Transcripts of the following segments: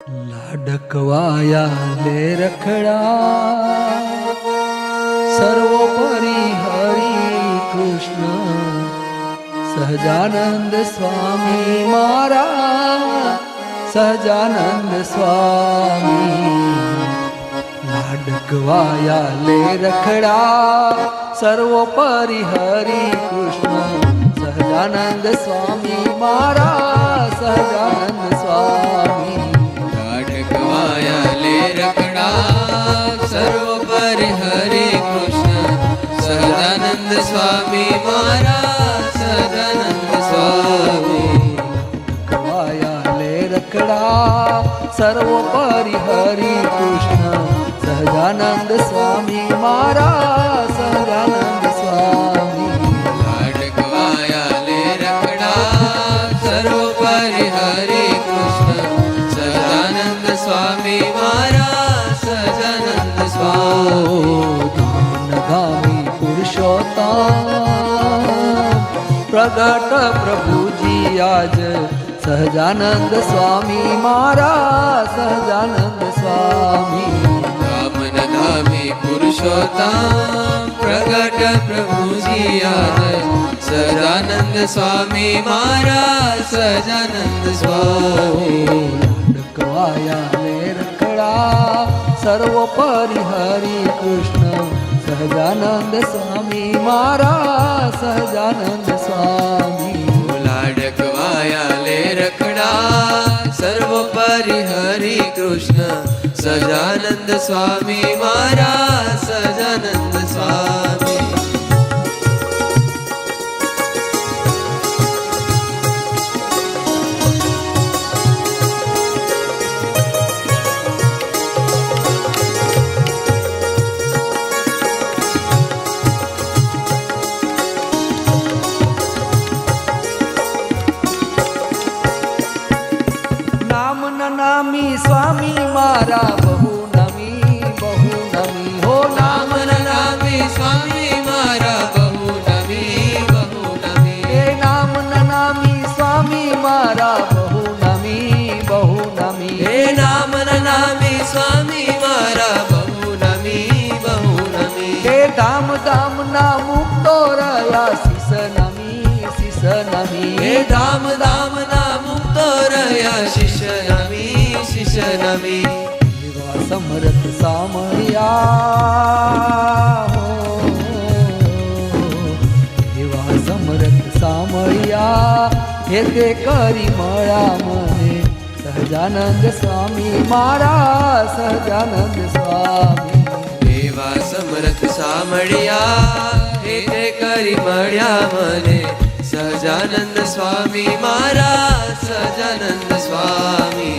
લાડકવાયા લે રખડા સર્વોપરી હરિ કૃષ્ણ સહજાનંદ સ્વામી મારા સહજાનંદ સ્વામી લાડકવાયા લે રખડા સર્વોપરી હરિ કૃષ્ણ સહજાનંદ સ્વામી મારા સહજાનંદ સ્વામી લે રખડા સર્વોપરી હરે કૃષ્ણ સહજાનંદ સ્વામી મારા સહજાનંદ સ્વામી કવાયા લે રખડા સર્વોપરી હરિ કૃષ્ણ સહજાનંદ સ્વામી મારા સહજાનંદ સ્વામી લાડકવાયા લે રખડા સર્વોપરી હરે કૃષ્ણ સહજાનંદ સ્વામી મારા સહજાનંદ સ્વામી ધામગામી પુરુષોત્તમ પ્રગટ પ્રભુજી આજ સહજાનંદ સ્વામી મારા સહજાનંદ સ્વામી ધામી પુરુષોત્તમ પ્રગટ પ્રભુજી આજ સહજાનંદ સ્વામી મારા સહજાનંદ સ્વામી લાડકવાયા લે રખડા સર્વોપરી હરિ કૃષ્ણ સહજાનંદ સ્વામી મારા સહજાનંદ સ્વામી લાડકવાયા લે રખડા સર્વોપરી હરિ કૃષ્ણ સહજાનંદ સ્વામી મારા સહજાનંદ સ્વામી નામી સ્વામી મારા બહુ નમી હો નામ નામી સ્વામી મારા બહુ નમી એ નામ નામી સ્વામી મારા બહુ નમી હે નામ નામી સ્વામી મારા બહુ નમી હે ધામ ધામ ના મુક્તો રહ્યા શિષ નમી હે ધામ ધામ ના મુક્તો રહ્યા શિષ નમી એવા સમરથ સામળિયા એવા સમરથ સામળિયા હે તે કરી મળ્યા મને સહજાનંદ સ્વામી મારા સહજાનંદ સ્વામી એવા સમરથ સામળિયા હે તે કરી મળ્યા મને સહજાનંદ સ્વામી મારા સહજાનંદ સ્વામી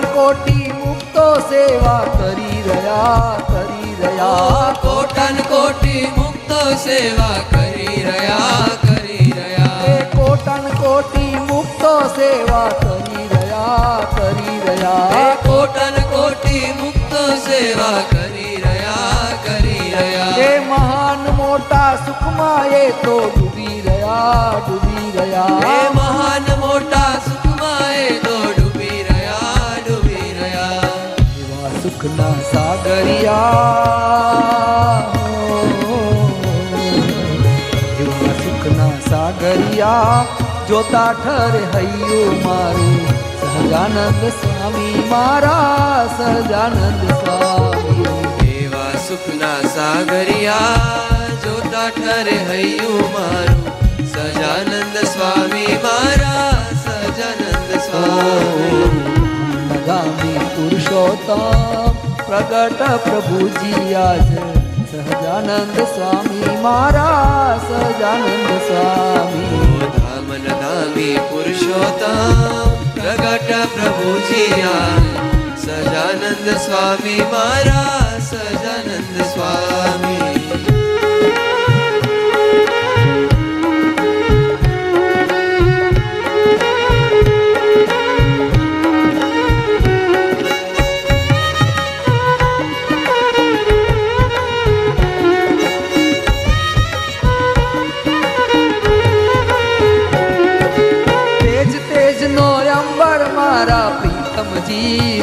કોટી મુક્તો સેવા કરી રહ્યા કોટન કોટી મુક્તો સેવા કરી રહ્યા એ કોટન કોટી મુક્તો સેવા કરી રહ્યા હે કોટન કોટી મુક્તો સેવા કરી રહ્યા એ મહાન મોટા સુખમાં એ તો ડૂબી રહ્યા હે મહાન મોટા સુખમાં એ તો ડૂબી રહ્યા એવા સુખના સાગરિયા એવા સુખના સાગરિયા જોતા ઠરે હૈયું મારું સહજાનંદ સ્વામી મારા સહજાનંદ સ્વામી એવા સુખના સાગરિયા જોતા ઠરે હૈયું મારું સહજાનંદ સ્વામી મારા સહજાનંદ સ્વામી ગામી પુરુષોત્તમ પ્રગટ પ્રભુજી આજ સહજાનંદ સ્વામી મારા સહજાનંદ સ્વામી ધામન ધામી પુરુષોત્તમ પ્રગટ પ્રભુજી આજ સહજાનંદ સ્વામી મારા સહજાનંદ સ્વામી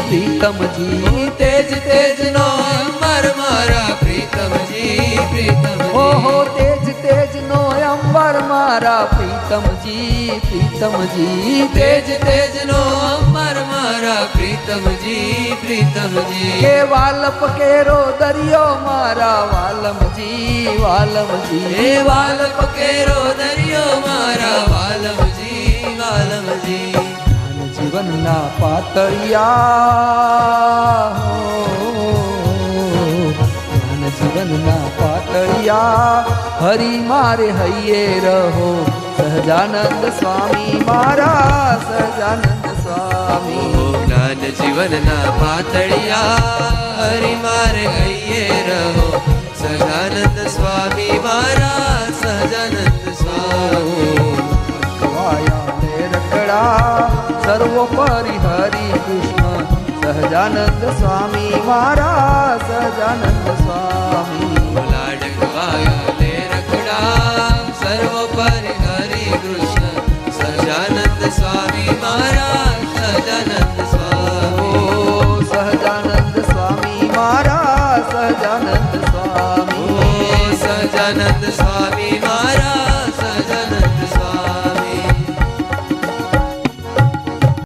પ્રીતમજી તેજ તેજનો અંબર મારા પ્રીતમજી પ્રીતમજી ઓહો તેજ તેજનો અંબર મારા પ્રીતમજી પ્રીતમજી તેજ તેજનો અંબર મારા પ્રીતમજી પ્રીતમજી કે વાલપ કેરો દરિયો મારા વાલમજી વાલમજી હે વાલ પકેરો દરિયો મારા વાલમજી વાલમજી જ્ઞાન જીવનના પાતળિયા જ્ઞાન જીવનના પાતળિયા હરી મારે હૈયે રહો સહજાનંદ સ્વામી મારા સહજાનંદ સ્વામી ઓ જ્ઞાન જીવનના પાતળિયા હરિ મારે હૈયે રહો સહજાનંદ સ્વામી મારા સહજાનંદ સ્વામી વાયા તે રખડા સર્વોપરી હરિ કૃષ્ણ સહજાનંદ સ્વામી મારા સહજાનંદ સ્વામી લાડકવાયા